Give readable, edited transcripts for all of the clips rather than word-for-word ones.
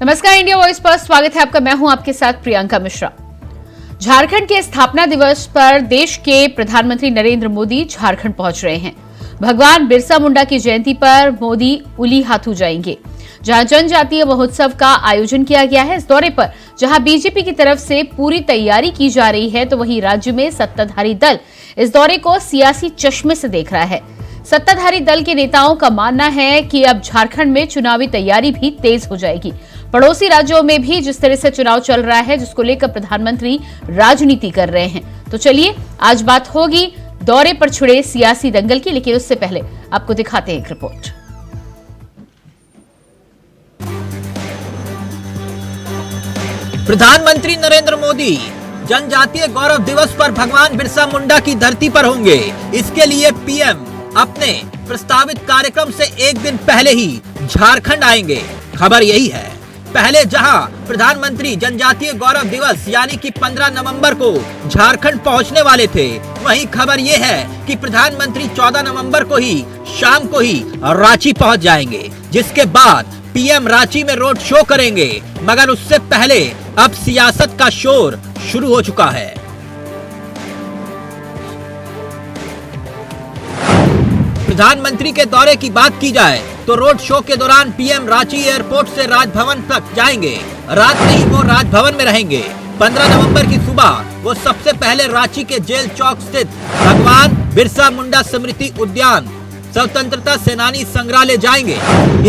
नमस्कार, India voice पर स्वागत है आपका। मैं हूं आपके साथ प्रियंका मिश्रा। झारखंड के स्थापना दिवस पर देश के प्रधानमंत्री नरेंद्र मोदी झारखंड पहुंच रहे हैं। भगवान बिरसा मुंडा की जयंती पर मोदी उलीहातू जाएंगे, जहां जनजातीय महोत्सव का आयोजन किया गया है। इस दौरे पर जहां बीजेपी की तरफ से पूरी तैयारी की जा रही है, तो वहीं राज्य में सत्ताधारी दल इस दौरे को सियासी चश्मे से देख रहा है। सत्ताधारी दल के नेताओं का मानना है कि अब झारखंड में चुनावी तैयारी भी तेज हो जाएगी। पड़ोसी राज्यों में भी जिस तरह से चुनाव चल रहा है, जिसको लेकर प्रधानमंत्री राजनीति कर रहे हैं। तो चलिए आज बात होगी दौरे पर छिड़े सियासी दंगल की, लेकिन उससे पहले आपको दिखाते हैं एक रिपोर्ट। प्रधानमंत्री नरेंद्र मोदी जनजातीय गौरव दिवस पर भगवान बिरसा मुंडा की धरती पर होंगे। इसके लिए पीएम अपने प्रस्तावित कार्यक्रम से एक दिन पहले ही झारखंड आएंगे। खबर यही है, पहले जहां प्रधानमंत्री जनजातीय गौरव दिवस यानी कि 15 नवंबर को झारखंड पहुंचने वाले थे, वहीं खबर यह है कि प्रधानमंत्री 14 नवंबर को ही शाम को ही रांची पहुंच जाएंगे, जिसके बाद पीएम रांची में रोड शो करेंगे। मगर उससे पहले अब सियासत का शोर शुरू हो चुका है। प्रधानमंत्री के दौरे की बात की जाए तो रोड शो के दौरान पीएम रांची एयरपोर्ट से राजभवन तक जाएंगे। रात में ही वो राजभवन में रहेंगे। 15 नवंबर की सुबह वो सबसे पहले रांची के जेल चौक स्थित भगवान बिरसा मुंडा स्मृति उद्यान, स्वतंत्रता सेनानी संग्रहालय जाएंगे।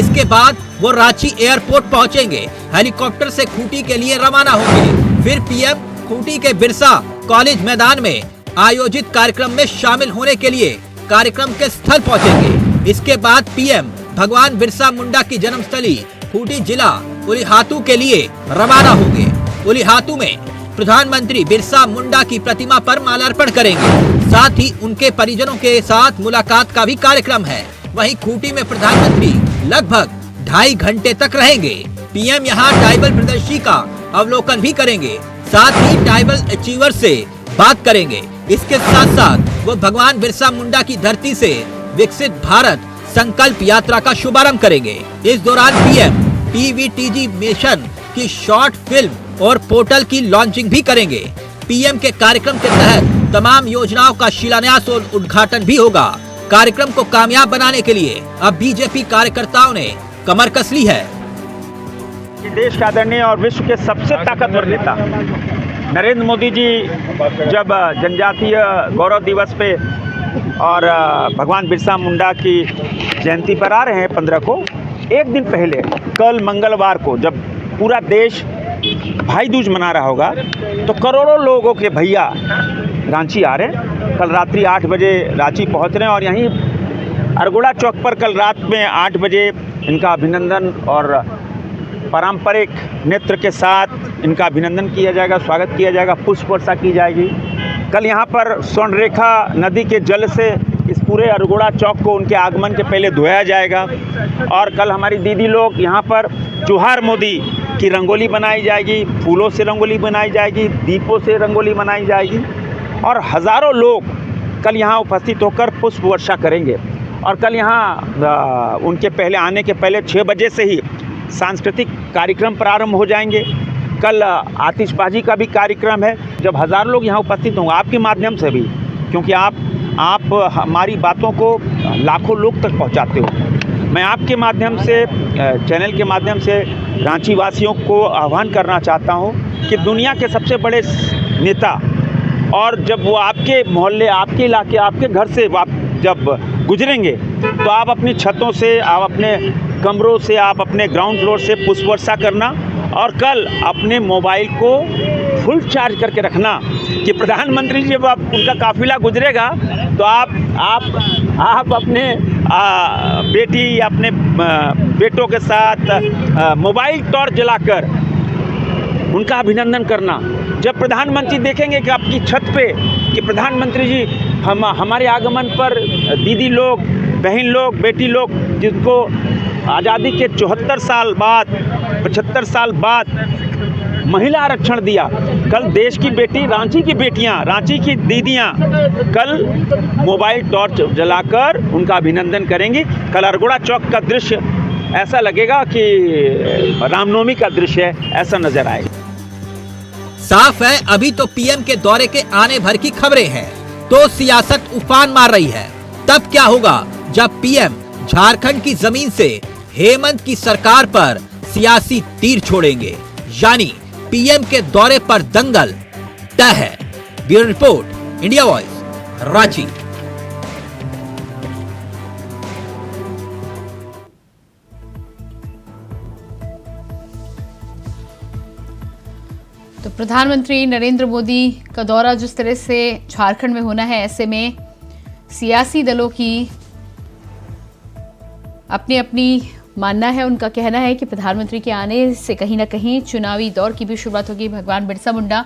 इसके बाद वो रांची एयरपोर्ट पहुंचेंगे। हेलीकॉप्टर से खूंटी के लिए रवाना होंगे। फिर पीएम खूंटी के बिरसा कॉलेज मैदान में आयोजित कार्यक्रम में शामिल होने के लिए कार्यक्रम के स्थल पहुंचेंगे। इसके बाद पीएम भगवान बिरसा मुंडा की जन्मस्थली खूंटी जिला उलीहातू के लिए रवाना होंगे। उलीहातू में प्रधानमंत्री बिरसा मुंडा की प्रतिमा पर माल्यार्पण करेंगे। साथ ही उनके परिजनों के साथ मुलाकात का भी कार्यक्रम है। वहीं खूंटी में प्रधानमंत्री लगभग 2.5 घंटे तक रहेंगे। पीएम यहां ट्राइबल प्रदर्शनी का अवलोकन भी करेंगे। साथ ही ट्राइबल अचीवर से बात करेंगे। इसके साथ साथ वो भगवान बिरसा मुंडा की धरती से विकसित भारत संकल्प यात्रा का शुभारंभ करेंगे। इस दौरान पीएम पीवीटीजी मिशन की शॉर्ट फिल्म और पोर्टल की लॉन्चिंग भी करेंगे। पीएम के कार्यक्रम के तहत तमाम योजनाओं का शिलान्यास और उद्घाटन भी होगा। कार्यक्रम को कामयाब बनाने के लिए अब बीजेपी कार्यकर्ताओं ने कमर कस ली है। देश का आदरणीय और विश्व के सबसे ताकतवर नेता नरेंद्र मोदी जी जब जनजातीय गौरव दिवस पे और भगवान बिरसा मुंडा की जयंती पर आ रहे हैं 15 को, एक दिन पहले कल मंगलवार को जब पूरा देश भाई दूज मना रहा होगा, तो करोड़ों लोगों के भैया रांची आ रहे हैं। कल रात्रि 8 बजे रांची पहुंच रहे हैं और यहीं अरगोड़ा चौक पर कल रात में 8 बजे इनका अभिनंदन और पारंपरिक नृत्य के साथ इनका अभिनंदन किया जाएगा, स्वागत किया जाएगा, पुष्प वर्षा की जाएगी। कल यहाँ पर स्वर्णरेखा नदी के जल से इस पूरे अरगोड़ा चौक को उनके आगमन के पहले धोया जाएगा। और कल हमारी दीदी लोग यहाँ पर जोहार मोदी की रंगोली बनाई जाएगी, फूलों से रंगोली बनाई जाएगी, दीपों से रंगोली बनाई जाएगी और हज़ारों लोग कल यहाँ उपस्थित होकर पुष्प वर्षा करेंगे। और कल यहाँ उनके पहले आने के पहले 6 बजे से ही सांस्कृतिक कार्यक्रम प्रारंभ हो जाएंगे। कल आतिशबाजी का भी कार्यक्रम है, जब हज़ारों लोग यहाँ उपस्थित होंगे आपके माध्यम से भी, क्योंकि आप हमारी बातों को लाखों लोग तक पहुँचाते हो। मैं आपके माध्यम से, चैनल के माध्यम से रांची वासियों को आह्वान करना चाहता हूँ कि दुनिया के सबसे बड़े नेता, और जब वो आपके मोहल्ले, आपके इलाके, आपके घर से आप जब गुजरेंगे, तो आप अपनी छतों से, आप अपने कमरों से, आप अपने ग्राउंड फ्लोर से पुष्प वर्षा करना। और कल अपने मोबाइल को फुल चार्ज करके रखना कि प्रधानमंत्री जी जब उनका काफिला गुजरेगा, तो आप अपने बेटी या अपने बेटों के साथ मोबाइल टॉर्च जलाकर उनका अभिनंदन करना। जब प्रधानमंत्री देखेंगे कि आपकी छत पे कि प्रधानमंत्री जी हमारे आगमन पर दीदी लोग, बहन लोग, बेटी लोग, जिनको आज़ादी के 74 साल बाद, 75 साल बाद महिला आरक्षण दिया, कल देश की बेटी, रांची की बेटियां, रांची की दीदियां कल मोबाइल टॉर्च जलाकर उनका अभिनंदन करेंगी। कल अरगोड़ा चौक का दृश्य ऐसा लगेगा कि रामनवमी का दृश्य है, ऐसा नजर आएगा। साफ है अभी तो पीएम के दौरे के आने भर की खबरें हैं, तो सियासत उफान मार रही है। तब क्या होगा जब पीएम झारखंड की जमीन से हेमंत की सरकार पर सियासी तीर छोड़ेंगे, यानी पीएम के दौरे पर दंगल तय है। Bureau report, India voice, Ranchi. तो प्रधानमंत्री नरेंद्र मोदी का दौरा जिस तरह से झारखंड में होना है, ऐसे में सियासी दलों की अपनी अपनी मानना है। उनका कहना है कि प्रधानमंत्री के आने से कहीं ना कहीं चुनावी दौर की भी शुरुआत होगी। भगवान बिरसा मुंडा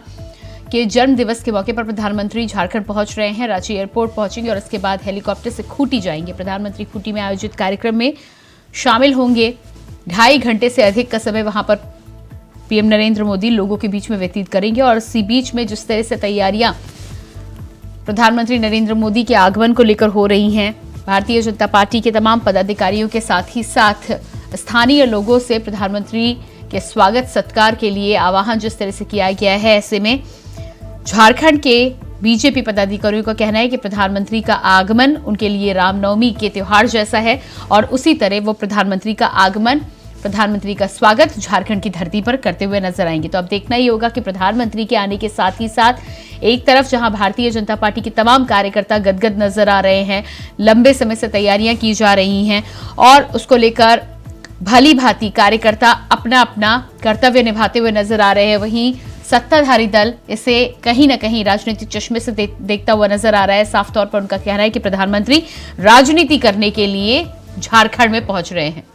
के जन्म दिवस के मौके पर प्रधानमंत्री झारखंड पहुंच रहे हैं। रांची एयरपोर्ट पहुंचेंगे और इसके बाद हेलीकॉप्टर से खूंटी जाएंगे। प्रधानमंत्री खूंटी में आयोजित कार्यक्रम में शामिल होंगे। 2.5 घंटे से अधिक का समय वहां पर पीएम नरेंद्र मोदी लोगों के बीच में व्यतीत करेंगे और इसी बीच में जिस तरह से तैयारियां प्रधानमंत्री नरेंद्र मोदी के आगमन को लेकर हो रही हैं, भारतीय जनता पार्टी के तमाम पदाधिकारियों के साथ ही साथ स्थानीय लोगों से प्रधानमंत्री के स्वागत सत्कार के लिए आह्वान जिस तरह से किया गया है, ऐसे में झारखंड के बीजेपी पदाधिकारियों का कहना है कि प्रधानमंत्री का आगमन उनके लिए रामनवमी के त्योहार जैसा है और उसी तरह वो प्रधानमंत्री का आगमन, प्रधानमंत्री का स्वागत झारखंड की धरती पर करते हुए नजर आएंगे। तो अब देखना ही होगा कि प्रधानमंत्री के आने के साथ ही साथ एक तरफ जहां भारतीय जनता पार्टी के तमाम कार्यकर्ता गदगद नजर आ रहे हैं, लंबे समय से तैयारियां की जा रही हैं और उसको लेकर भली भांति कार्यकर्ता अपना अपना कर्तव्य निभाते हुए नजर आ रहे हैं, वहीं सत्ताधारी दल इसे कहीं ना कहीं राजनीतिक चश्मे से देखता हुआ नजर आ रहा है। साफ तौर पर उनका कहना है कि प्रधानमंत्री राजनीति करने के लिए झारखंड में पहुंच रहे हैं।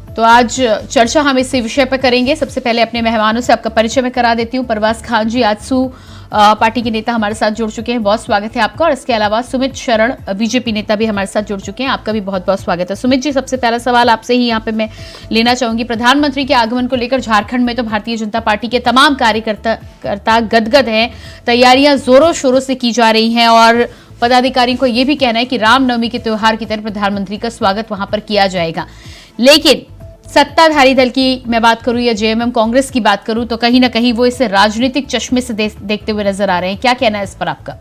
तो आज चर्चा हम इस विषय पर करेंगे। सबसे पहले अपने मेहमानों से आपका परिचय मैं करा देती हूँ। परवास खान जी आजसू पार्टी के नेता हमारे साथ जुड़ चुके हैं, बहुत स्वागत है आपका। और इसके अलावा सुमित शरण बीजेपी नेता भी हमारे साथ जुड़ चुके हैं, आपका भी बहुत बहुत स्वागत है। सुमित जी, सबसे पहला सवाल आपसे ही यहाँ पे मैं लेना चाहूंगी। प्रधानमंत्री के आगमन को लेकर झारखंड में तो भारतीय जनता पार्टी के तमाम कार्यकर्ता गदगद हैं, तैयारियां जोरों शोरों से की जा रही हैं और पदाधिकारियों को यह भी कहना है कि रामनवमी के त्योहार की तरह प्रधानमंत्री का स्वागत वहां पर किया जाएगा। लेकिन सत्ताधारी दल की मैं बात करूं या जेएमएम कांग्रेस की बात करूं तो कहीं ना कहीं वो इसे राजनीतिक चश्मे से देखते हुए नजर आ रहे हैं। क्या कहना है इस पर आपका?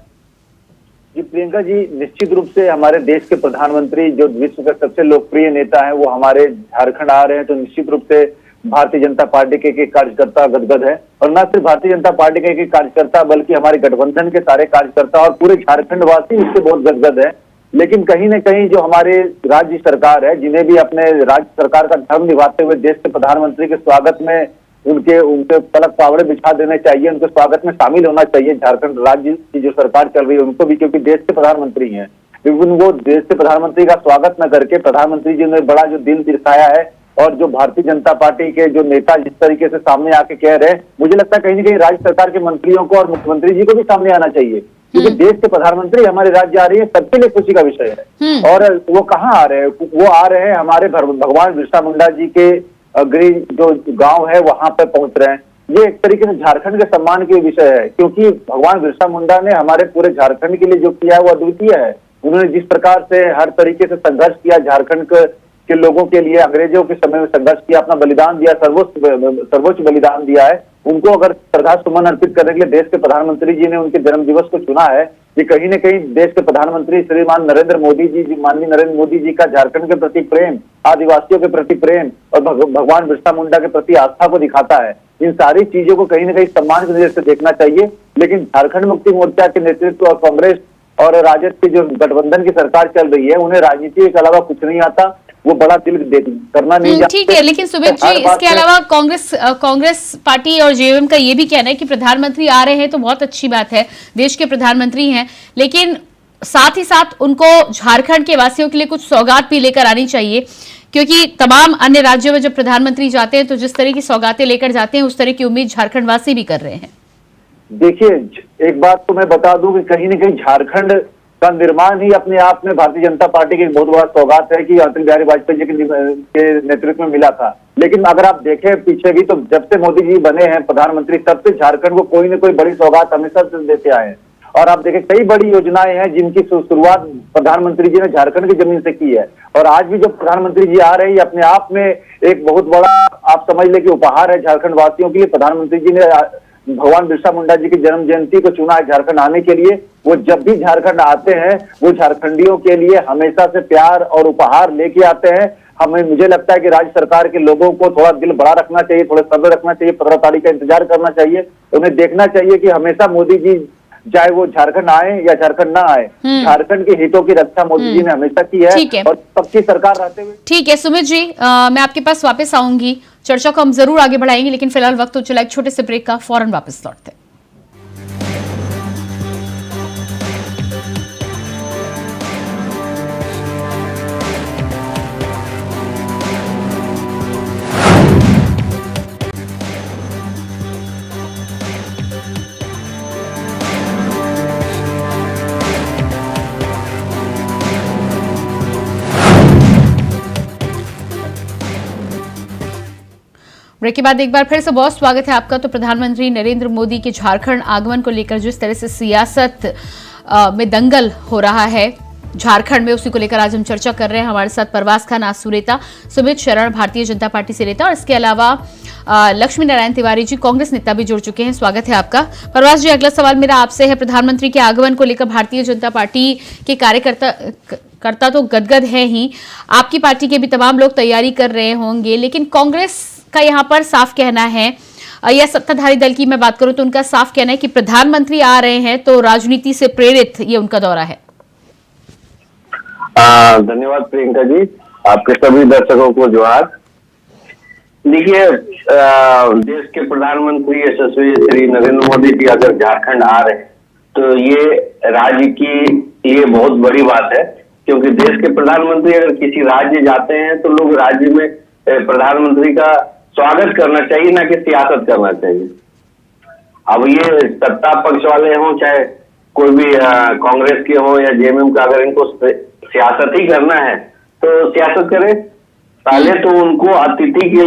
जी प्रियंका जी, निश्चित रूप से हमारे देश के प्रधानमंत्री जो विश्व के सबसे लोकप्रिय नेता हैं वो हमारे झारखंड आ रहे हैं, तो निश्चित रूप से भारतीय जनता पार्टी के कार्यकर्ता गदगद है। और न सिर्फ भारतीय जनता पार्टी के कार्यकर्ता बल्कि हमारे गठबंधन के सारे कार्यकर्ता और पूरे झारखंड वासी इससे बहुत गदगद है। लेकिन कहीं न कहीं जो हमारे राज्य सरकार है, जिन्हें भी अपने राज्य सरकार का धर्म निभाते हुए देश के प्रधानमंत्री के स्वागत में उनके पलक पावड़े बिछा देने चाहिए, उनके स्वागत में शामिल होना चाहिए। झारखंड राज्य की जो सरकार चल रही है उनको भी, क्योंकि देश के प्रधानमंत्री हैं, लेकिन वो देश के प्रधानमंत्री का स्वागत न करके प्रधानमंत्री जी ने बड़ा जो दिल दिखाया है और जो भारतीय जनता पार्टी के जो नेता जिस तरीके से सामने आके कह रहे हैं, मुझे लगता है कहीं न कहीं राज्य सरकार के मंत्रियों को और मुख्यमंत्री जी को भी सामने आना चाहिए, क्योंकि देश के प्रधानमंत्री हमारे राज्य आ रही है, सबके लिए खुशी का विषय है। और वो कहाँ आ रहे हैं? वो आ रहे हैं हमारे भगवान बिरसा मुंडा जी के गृह जो गांव है वहां पर पहुंच रहे हैं। ये एक तरीके से झारखंड के सम्मान के विषय है, क्योंकि भगवान बिरसा मुंडा ने हमारे पूरे झारखंड के लिए जो किया है वो अद्वितीय है। उन्होंने जिस प्रकार से हर तरीके से संघर्ष किया, झारखंड के लोगों के लिए अंग्रेजों के समय में संघर्ष किया, अपना बलिदान दिया, सर्वोच्च बलिदान दिया है, उनको अगर श्रद्धा सुमन अर्पित करने के लिए देश के प्रधानमंत्री जी ने उनके जन्म दिवस को चुना है। ये कहीं न कहीं देश के प्रधानमंत्री श्रीमान नरेंद्र मोदी जी, माननीय नरेंद्र मोदी जी का झारखंड के प्रति प्रेम, आदिवासियों के प्रति प्रेम और भगवान बिरसा मुंडा के प्रति आस्था को दिखाता है। इन सारी चीजों को कहीं न कहीं सम्मान की नजर से देखना चाहिए। लेकिन झारखंड मुक्ति मोर्चा के नेतृत्व और कांग्रेस और राजद की जो गठबंधन की सरकार चल रही है, उन्हें राजनीति के अलावा कुछ नहीं आता, वो बड़ा दिल करना नहीं। ठीक है, लेकिन सुमित जी, इसके अलावा कांग्रेस पार्टी और जेएमएम का ये भी कहना है कि प्रधानमंत्री आ रहे हैं तो बहुत अच्छी बात है, देश के प्रधानमंत्री हैं, लेकिन साथ ही साथ उनको झारखंड के वासियों के लिए कुछ सौगात भी लेकर आनी चाहिए, क्योंकि तमाम अन्य राज्यों में जब प्रधानमंत्री जाते हैं तो जिस तरह की सौगातें लेकर जाते हैं उस तरह की उम्मीद झारखंड वासी भी कर रहे हैं। देखिए, एक बात तो मैं बता दूं कि कहीं न कहीं झारखंड का निर्माण ही अपने आप में भारतीय जनता पार्टी की एक बहुत बड़ा सौगात है कि अटल बिहारी वाजपेयी जी के नेतृत्व में मिला था। लेकिन अगर आप देखें पीछे भी, तो जब से मोदी जी बने हैं प्रधानमंत्री, तब से झारखंड को कोई न कोई बड़ी सौगात हमेशा से देते आए हैं। और आप देखें कई बड़ी योजनाएं हैं जिनकी शुरुआत प्रधानमंत्री जी ने झारखंड की जमीन से की है। और आज भी जब प्रधानमंत्री जी आ रहे हैं, अपने आप में एक बहुत बड़ा आप समझ ले कि उपहार है झारखंड वासियों के लिए। प्रधानमंत्री जी ने भगवान बिरसा मुंडा जी की जन्म जयंती को चुना है झारखंड आने के लिए। वो जब भी झारखंड आते हैं वो झारखंडियों के लिए हमेशा से प्यार और उपहार लेके आते हैं। मुझे लगता है कि राज्य सरकार के लोगों को थोड़ा दिल बड़ा रखना चाहिए, थोड़ा सब्र रखना चाहिए, 15 तारीख का इंतजार करना चाहिए। उन्हें देखना चाहिए कि हमेशा मोदी जी चाहे वो झारखंड आए या झारखंड ना आए, झारखंड के हितों की रक्षा मोदी जी ने हमेशा की है और सबकी सरकार रहते हुए। ठीक है सुमित जी, मैं आपके पास वापस आऊंगी, चर्चा को हम जरूर आगे बढ़ाएंगे, लेकिन फिलहाल वक्त हो चला एक छोटे से ब्रेक का, फौरन वापस लौटते हैं। ब्रेक के बाद एक बार फिर से बहुत स्वागत है आपका। तो प्रधानमंत्री नरेंद्र मोदी के झारखंड आगमन को लेकर जिस तरह से सियासत में दंगल हो रहा है झारखंड में, उसी को लेकर आज हम चर्चा कर रहे हैं। हमारे साथ परवास खान आंसू नेता, सुमित शरण भारतीय जनता पार्टी से नेता, और इसके अलावा लक्ष्मी नारायण तिवारी जी कांग्रेस नेता भी जुड़ चुके हैं। स्वागत है आपका। परवास जी, अगला सवाल मेरा आपसे है। प्रधानमंत्री के आगमन को लेकर भारतीय जनता पार्टी के कार्यकर्ता तो गदगद है ही, आपकी पार्टी के भी तमाम लोग तैयारी कर रहे होंगे, लेकिन कांग्रेस का यहाँ पर साफ कहना है, या सत्ताधारी दल की मैं बात करूं तो उनका साफ कहना है कि प्रधानमंत्री आ रहे हैं तो राजनीति से प्रेरित ये उनका दौरा है। धन्यवाद प्रियंका जी, आपके सभी दर्शकों को जोहार। देखिए, देश के प्रधानमंत्री यशस्वी श्री नरेंद्र मोदी जी अगर झारखंड आ रहे हैं तो ये राज्य की लिए बहुत बड़ी बात है, क्योंकि देश के प्रधानमंत्री अगर किसी राज्य जाते हैं तो लोग राज्य में प्रधानमंत्री का स्वागत करना चाहिए, ना कि सियासत करना चाहिए। अब ये सत्ता पक्ष वाले हों चाहे कोई भी कांग्रेस के हो या जेएमएम का, अगर इनको सियासत ही करना है तो सियासत करें। पहले तो उनको अतिथि के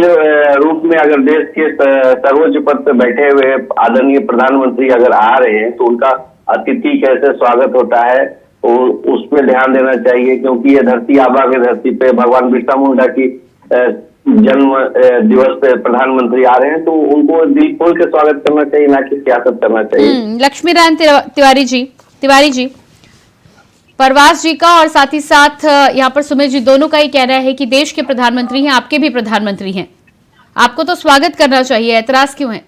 रूप में, अगर देश के सर्वोच्च पद पर बैठे हुए आदरणीय प्रधानमंत्री अगर आ रहे हैं तो उनका अतिथि कैसे स्वागत होता है उस पर ध्यान देना चाहिए, क्योंकि ये धरती आबा की धरती पे भगवान बिरसा मुंडा की जन्म दिवस पे प्रधानमंत्री आ रहे हैं तो उनको दिल खोल के स्वागत करना चाहिए, ना कि सियासत करना चाहिए। लक्ष्मी नारायण तिवारी जी, परवास जी का और साथ ही साथ यहाँ पर सुमित जी दोनों का ही कहना है कि देश के प्रधानमंत्री हैं, आपके भी प्रधानमंत्री हैं, आपको तो स्वागत करना चाहिए, ऐतराज क्यों है?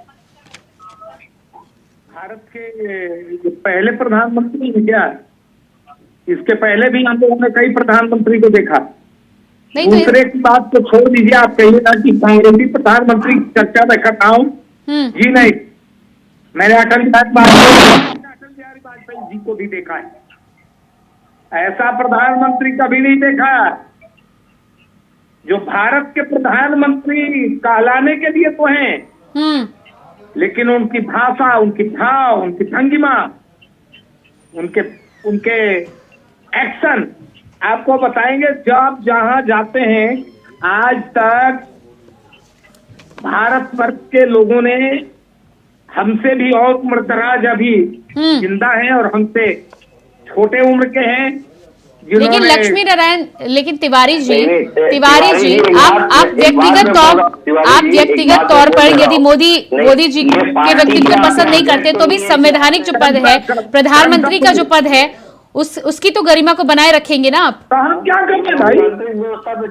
भारत के पहले प्रधानमंत्री हैं क्या? इसके पहले भी हम लोगों ने कई प्रधानमंत्री को देखा। दूसरे की बात तो छोड़ दीजिए, आप कहिए ना कि कांग्रेसी प्रधानमंत्री की चर्चा में करता हूँ जी, नहीं, मैंने अटल बिहारी वाजपेयी जी को भी देखा है, ऐसा प्रधानमंत्री कभी नहीं देखा जो भारत के प्रधानमंत्री कहलाने के लिए तो हैं, लेकिन उनकी भाषा, उनकी भाव, उनकी भंगिमा, उनके एक्शन आपको बताएंगे। जब जहां जाते हैं, आज तक भारत वर्ष के लोगों ने हमसे भी और उम्रदराज अभी जिंदा हैं और हमसे छोटे उम्र के हैं, लेकिन लक्ष्मी नारायण, लेकिन तिवारी जी आप व्यक्तिगत तौर पर यदि मोदी जी के व्यक्तित्व को पसंद नहीं करते तो भी संवैधानिक जो पद है, प्रधानमंत्री का जो पद है, उसकी तो गरिमा को बनाए रखेंगे ना आप। तो हम क्या करें भाई,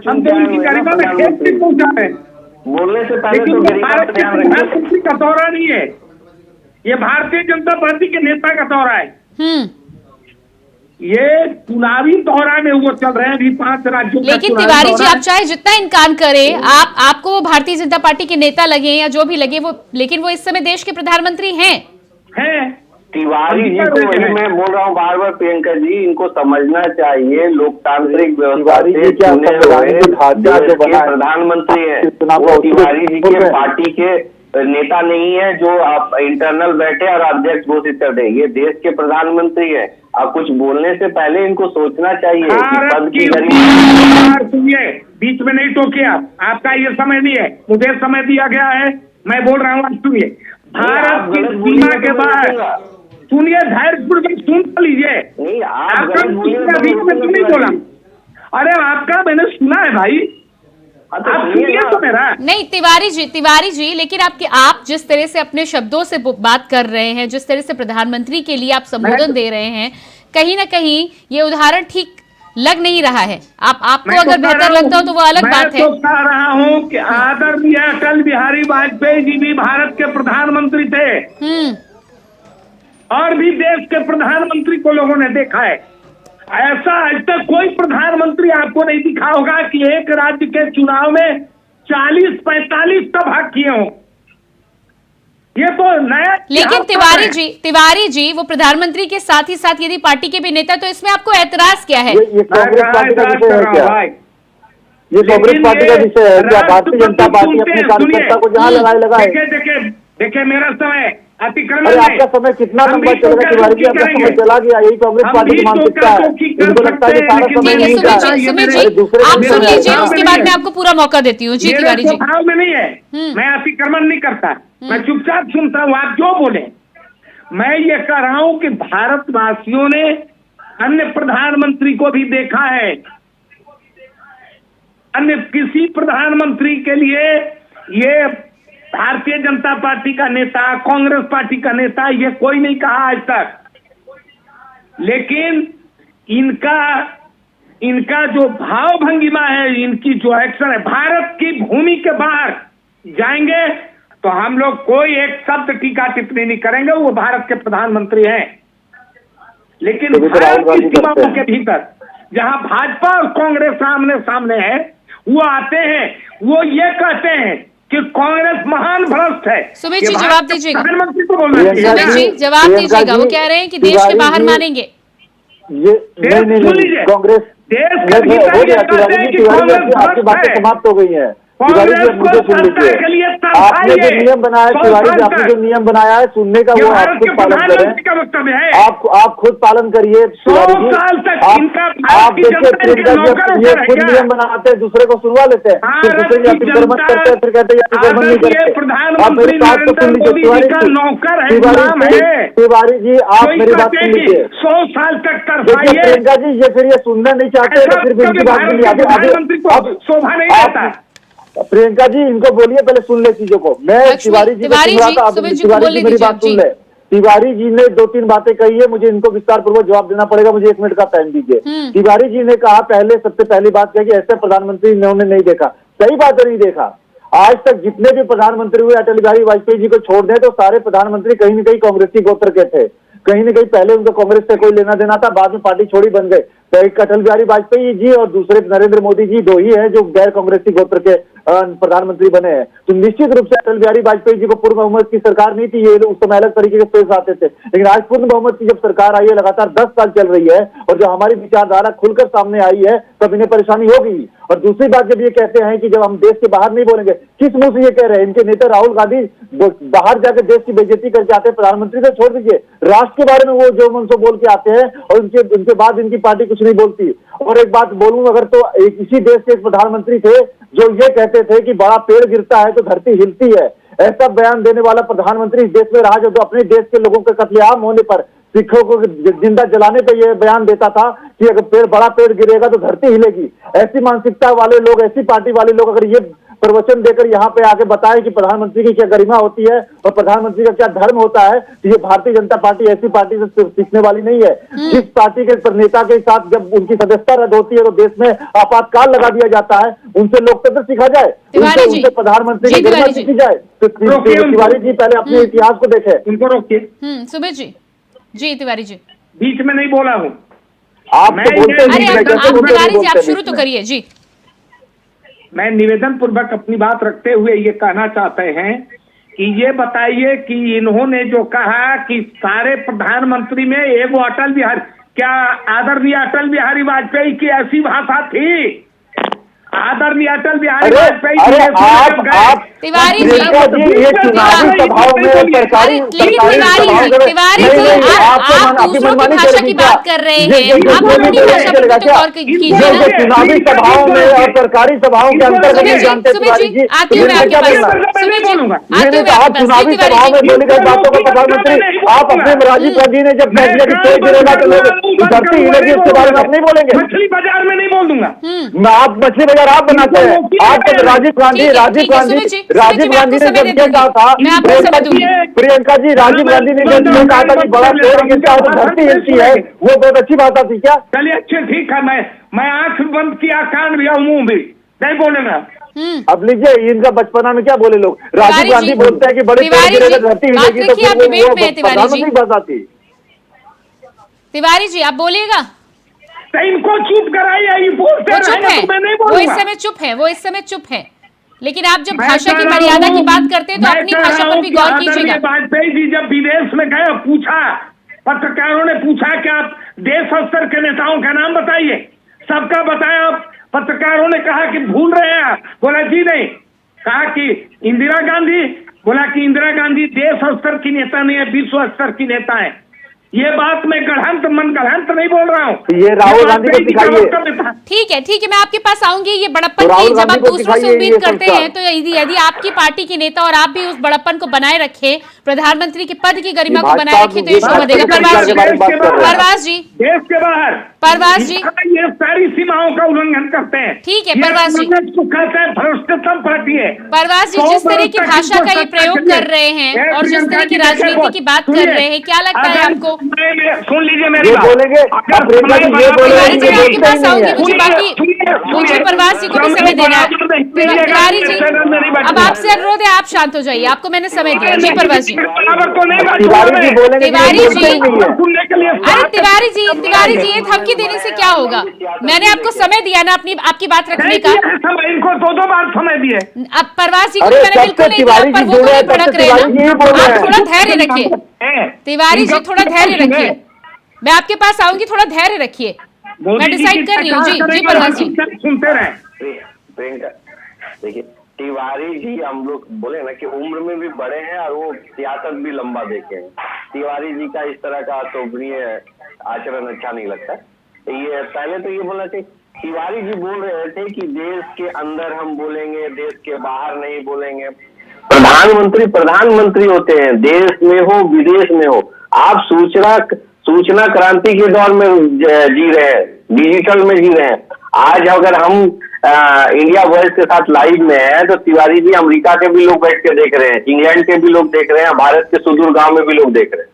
हम तो उनकी गरिमा में खेत नहीं पहुंचा है, बोलने से पहले लेकिन तो भारत के प्रधानमंत्री का दौरा नहीं है, ये भारतीय जनता पार्टी के नेता का दौरा है। ये चुनावी दौरा में वो चल रहे हैं अभी 5 राज्यों का। लेकिन तिवारी जी, आप चाहे जितना इनकार करें, आपको वो भारतीय जनता पार्टी के नेता लगे या जो भी लगे, वो लेकिन वो इस समय देश के प्रधानमंत्री हैं। तिवारी जी को वही मैं बोल रहा हूँ बार बार प्रियंका जी, इनको समझना चाहिए लोकतांत्रिक व्यवस्था से चुने हुए प्रधानमंत्री है, वो तिवारी जी के पार्टी के नेता नहीं है जो आप इंटरनल बैठे और अध्यक्ष घोषित कर दे। ये देश के प्रधानमंत्री है, आप कुछ बोलने से पहले इनको सोचना चाहिए कि पद की सुनिए, बीच में नहीं टोकिए आप, आपका ये समय नहीं है, मुझे समय दिया गया है, मैं बोल रहा हूँ, सुनिए। भारत की सीमा के बाहर सुनिए, धैर्यपूर्वक सुन तो लीजिए। नहीं, आप आपका गलत बोलिए तो अभी मैं क्यों नहीं बोला? अरे आपका मैंने सुना है भाई, आप सुनिए तो मेरा। नहीं तिवारी जी, लेकिन आप जिस तरह से अपने शब्दों से बात कर रहे हैं, जिस तरह से प्रधानमंत्री के लिए आप संबोधन दे रहे हैं, कहीं ना कहीं ये उदाहरण ठीक लग नहीं रहा है। आपको अगर बेहतर लगता हो तो वो अलग बात है। मैं तो कह रहा हूँ कि आदरणीय अटल बिहारी वाजपेयी जी भी भारत के प्रधानमंत्री थे, और भी देश के प्रधानमंत्री को लोगों ने देखा है। ऐसा आज तक कोई प्रधानमंत्री आपको नहीं दिखा होगा कि एक राज्य के चुनाव में 40-45 सभा किए हों। ये तो नया। लेकिन तिवारी जी वो प्रधानमंत्री के साथ ही साथ यदि पार्टी के भी नेता, तो इसमें आपको ऐतराज क्या है? ये कांग्रेस पार्टी का विषय है क्या? ये कांग्रेस पार्टी का विषय है क्या? भारतीय जनता पार्टी अपने कार्यकर्ता को जहाँ लगाए। देखिए मेरा समय अतिक्रमण। अरे आपका समय कितना लंबा चलेगा तिवारी जी? आपका समय चला गया। यही कांग्रेस पार्टी की मानसिकता है। इनको लगता है कि सारा समय नहीं था। सुमित जी आप सुन लीजिए, उसके बाद मैं आपको पूरा मौका देती हूँ। जी तिवारी जी, भाव में नहीं है, मैं अतिक्रमण नहीं करता, मैं चुपचाप सुनता हूँ आप जो बोले। मैं ये कह रहा हूँ कि भारतवासियों ने अन्य प्रधानमंत्री को भी देखा है। अन्य किसी प्रधानमंत्री के लिए ये भारतीय जनता पार्टी का नेता, कांग्रेस पार्टी का नेता, ये कोई नहीं कहा आज तक। लेकिन इनका जो भाव भंगिमा है, इनकी जो एक्शन है, भारत की भूमि के बाहर जाएंगे तो हम लोग कोई एक शब्द टीका टिप्पणी नहीं करेंगे, वो भारत के प्रधानमंत्री हैं। लेकिन भारत की सीमाओं के भीतर जहां भाजपा और कांग्रेस सामने सामने है, वो आते हैं, वो ये कहते हैं कि कांग्रेस महान भ्रष्ट है। सुमित जी जवाब दीजिएगा। प्रधानमंत्री को बोलना चाहिए। सुमित जी जवाब दीजिएगा। वो कह रहे हैं कि देश के बाहर मानेंगे। ये नहीं, कांग्रेस आपकी बातें समाप्त हो गई है। तिवारी जी मुझे सुन लीजिए, आपने जो नियम बनाया, तिवारी जी आपने जो नियम बनाया है सुनने का, वो आप खुद पालन करें। आप खुद पालन करिए तिवारी जी। आप देखिए प्रियंका जी, ये खुद नियम बनाते हैं, दूसरे को सुनवा लेते हैं, फिर दूसरे की अतिक्रमण करते हैं, फिर कहते हैं अतिक्रमण नहीं करते। आप मेरी बात तो सुन लीजिए तिवारी जी, आप मेरी बात सुन लीजिए। 100 साल तक देखिए प्रियंका जी, ये फिर ये सुनना नहीं चाहते तो फिर भी इनकी बात नहीं आगे। शोभा नहीं आता। प्रियंका जी इनको बोलिए, पहले सुन ले चीजों को। मैं तिवारी जी को सुन रहा था, तिवारी जी मेरी बात सुन ले। तिवारी जी ने 2-3 बातें कही है, मुझे इनको विस्तार पूर्वक जवाब देना पड़ेगा, मुझे 1 मिनट का टाइम दीजिए। तिवारी जी ने कहा, सबसे पहली बात क्या कि ऐसे प्रधानमंत्री इन्होंने नहीं देखा। सही बात है, नहीं देखा। आज तक जितने भी प्रधानमंत्री हुए अटल बिहारी वाजपेयी जी को छोड़ दें तो सारे प्रधानमंत्री कहीं न कहीं कांग्रेसी गोत्र के थे। कहीं न कहीं पहले उनको कांग्रेस से कोई लेना देना था, बाद में पार्टी छोड़ी बन गए। तो एक अटल बिहारी वाजपेयी जी और दूसरे नरेंद्र मोदी जी, 2 ही हैं जो गैर कांग्रेसी गोत्र के प्रधानमंत्री बने हैं। तो निश्चित रूप से अटल बिहारी वाजपेयी जी को पूर्ण बहुमत की सरकार नहीं थी, ये उस समय अलग तरीके से पेश आते थे। लेकिन आज पूर्ण बहुमत की जब सरकार आई है, लगातार 10 साल चल रही है, और जो हमारी विचारधारा खुलकर सामने आई है, तब इन्हें परेशानी होगी। और दूसरी बात, जब ये कहते हैं कि जब हम देश के बाहर नहीं बोलेंगे, किस मुंह से ये कह रहे हैं? इनके नेता राहुल गांधी बाहर जाकर देश की बेइज्जती करके आते हैं। प्रधानमंत्री से छोड़ दीजिए, राष्ट्र के बारे में वो जो मन से बोल के आते हैं, और उनके बाद इनकी पार्टी कुछ नहीं बोलती। और एक बात बोलूं अगर, तो इसी देश के एक प्रधानमंत्री थे जो ये कहते थे कि बड़ा पेड़ गिरता है तो धरती हिलती है। ऐसा बयान देने वाला प्रधानमंत्री इस देश में रहा, जो अपने देश के लोगों के कत्लेआम होने पर, सिखों को जिंदा जलाने पे ये बयान देता था कि अगर बड़ा पेड़ गिरेगा तो धरती हिलेगी। ऐसी मानसिकता वाले लोग, ऐसी पार्टी वाले लोग अगर ये प्रवचन देकर यहाँ पे आके बताए कि प्रधानमंत्री की क्या गरिमा होती है और प्रधानमंत्री का क्या धर्म होता है, तो ये भारतीय जनता पार्टी ऐसी पार्टी से सीखने वाली नहीं है। जिस पार्टी के नेता के साथ जब उनकी सदस्यता रद्द होती है तो देश में आपातकाल लगा दिया जाता है, उनसे लोकतंत्र सीखा जाए, उनसे प्रधानमंत्री की गरिमा सीखी जाए। तो तिवारी जी पहले अपने इतिहास को देखे। उनको रोकिए। सुमित जी तिवारी जी बीच में नहीं बोला हूँ। आप तो बोलते तिवारी जी आप शुरू तो करिए जी। मैं निवेदन पूर्वक अपनी बात रखते हुए ये कहना चाहते हैं कि ये बताइए कि इन्होंने जो कहा कि सारे प्रधानमंत्री में एक अटल बिहारी, क्या आदरणीय अटल बिहारी वाजपेयी की ऐसी भाषा थी? आदरणीय अटल बिहारी अरे वाजपेयी अरे आप तिवारी जी, प्रियंका जी, ये चुनावी सभाओं में सरकारी लेकिन तिवारी जी आप दूसरों की भाषा की बात कर रहे हैं, आप अपनी भाषा पर तो गौर कीजिए ना। चुनावी सभाओं में और सरकारी सभाओं के अंतर नहीं जानते तिवारी जी। आती हूँ मैं आपके पास, सुमित जी आती हूँ मैं आप आपके पास। चुनावी सभाओं में बोली गई बातों को प्रधानमंत्री आप अपने राजीव गांधी ने जब फैसले की तेज गिरेगा तो लोग धरती हिलेगी, उसके बारे में आप नहीं बोलेंगे। मछली बाजार में नहीं बोल दूंगा। आप मछली बाजार आप बनाते हैं, आप राजीव गांधी ने जब ये कहा था, प्रियंका जी राजीव गांधी ने जब ये कहा था कि बड़ा पेड़ गिरता है तो धरती हिलती है, वो बहुत अच्छी बात थी क्या? चलिए अच्छे ठीक है, मैं आंख बंद किया, कान भी और मुंह भी नहीं बोलेगा। अब लीजिए इनका बचपना में क्या बोले लोग, राजीव गांधी बोलते हैं कि बड़े पेड़ गिरेगा धरती हिलेगी, तो फिर वो प्रधानमंत्री बात आती। तिवारी जी आप बोलिएगा। तो इनको चुप कराइए, बोलते रहेंगे तो मैं नहीं बोलूंगा। वो इस समय चुप है, लेकिन आप जब भाषा की मर्यादा की बात करते हैं तो अपनी भाषा पर भी गौर कीजिएगा। वाजपेयी जी जब विदेश में गए, पूछा, पत्रकारों ने पूछा कि आप देश स्तर के नेताओं का नाम बताइए, सबका बताया। पत्रकारों ने कहा कि भूल रहे हैं, बोला जी नहीं। कहा कि इंदिरा गांधी, बोला कि इंदिरा गांधी देश स्तर की नेता नहीं है, विश्व स्तर की नेता है। ये बात मैं मन गढ़ंत नहीं बोल रहा हूँ। ये राहुल गांधी को सिखाइए। ठीक है मैं आपके पास आऊंगी। ये बड़प्पन की जब आप दूसरों से उम्मीद करते हैं तो यदि आपकी पार्टी के नेता और आप भी उस बड़प्पन को बनाए रखे, प्रधानमंत्री के पद की गरिमा को बनाए रखे, तो ये शोभा देगा। परवास जी देश के बाहर परवास जी ये सारी सीमाओं का उल्लंघन करते हैं। ठीक है परवास जी, कहते हैं भ्रष्टतम पार्टी है। परवास जी जिस तरह की भाषा का ये प्रयोग कर रहे हैं और जिस तरह की राजनीति की बात कर रहे हैं, क्या लगता है आपको? सुन लीजिए मेरी बात। बोलेंगे तिवारी जी आपके पास आऊंगी, मुझे परवास जी को भी समय देना है। तिवारी जी अब आपसे अनुरोध है, आप शांत हो जाइए, आपको मैंने समय दिया। जी परवास जी, तिवारी जी, अरे तिवारी जी ये धमकी देने से क्या होगा? मैंने आपको समय दिया ना आपकी बात रखने का। इनको दो बार समय दिए। अब परवास जी को मैंने बिल्कुल नहीं दिया, पर वो तो भड़क रहे हैं ना। आप थोड़ा धैर्य रखिए तिवारी जी, थोड़ा धैर्य रखिए। मैं आपके पास आऊंगी, थोड़ा धैर्य रखिए, मैं डिसाइड कर रही हूँ। जी परवास जी सुनते रहे। प्रियंका देखिए, तिवारी जी हम लोग बोले ना कि उम्र में भी बड़े हैं और वो सियासत भी लंबा देखे हैं। तिवारी जी का इस तरह का अशोभनीय आचरण अच्छा नहीं लगता। ये पहले तो ये बोलना चाहिए, तिवारी जी बोल रहे थे कि देश के अंदर हम बोलेंगे, देश के बाहर नहीं बोलेंगे। प्रधानमंत्री होते हैं, देश में हो विदेश में हो। आप सूचना क्रांति के दौर में जी रहे हैं, डिजिटल में जी रहे हैं। आज अगर हम इंडिया वॉइस के साथ लाइव में है तो तिवारी जी अमेरिका के भी लोग बैठ के देख रहे हैं, इंग्लैंड के भी लोग देख रहे हैं, भारत के सुदूर गांव में भी लोग देख रहे हैं।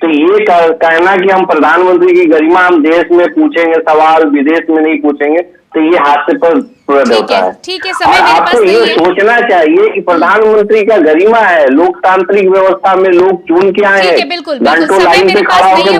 तो ये कहना कि हम प्रधानमंत्री की गरिमा हम देश में पूछेंगे सवाल, विदेश में नहीं पूछेंगे, तो ये हाथ से पर होता है। ठीक है, समय मेरे पास नहीं है। ये सोचना चाहिए कि प्रधानमंत्री का गरिमा है, लोकतांत्रिक व्यवस्था में लोग चुन के आए हैं। बिल्कुल समय मेरे पास नहीं है।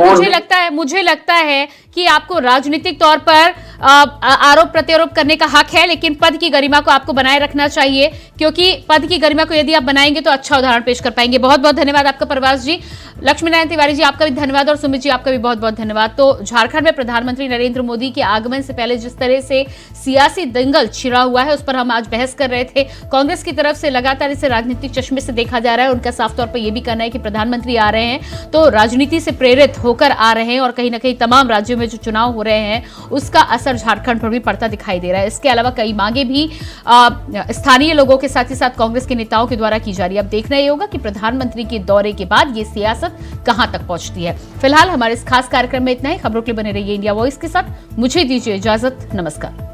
मुझे लगता है कि आपको राजनीतिक तौर पर आरोप प्रत्यारोप करने का हक है, लेकिन पद की गरिमा को आपको बनाए रखना चाहिए, क्योंकि पद की गरिमा को यदि आप बनाएंगे तो अच्छा उदाहरण पेश कर पाएंगे। बहुत बहुत धन्यवाद आपका परवास जी। लक्ष्मी नारायण तिवारी जी आपका भी धन्यवाद, और सुमित जी आपका भी बहुत बहुत धन्यवाद। तो झारखंड में प्रधानमंत्री नरेंद्र मोदी के आगमन से पहले जिस तरह से सियासी दंगल छिड़ा हुआ है, उस पर हम आज बहस कर रहे थे। कांग्रेस की तरफ से लगातार इसे राजनीतिक चश्मे से देखा जा रहा है। उनका साफ तौर पर यह भी कहना है कि प्रधानमंत्री आ रहे हैं तो राजनीति से प्रेरित होकर आ रहे हैं, और कहीं ना कहीं तमाम राज्यों में जो चुनाव हो रहे हैं उसका असर झारखंड पर भी पड़ता दिखाई दे रहा है। इसके अलावा कई मांगे भी स्थानीय लोगों के साथ ही साथ कांग्रेस के नेताओं के द्वारा की जा रही है। अब देखना यह होगा कि प्रधानमंत्री के दौरे के बाद ये सियासत कहां तक पहुंचती है। फिलहाल हमारे इस खास कार्यक्रम में इतना ही। खबरों के लिए बने रहिए इंडिया वॉइस के साथ। मुझे दीजिए इजाजत, नमस्कार।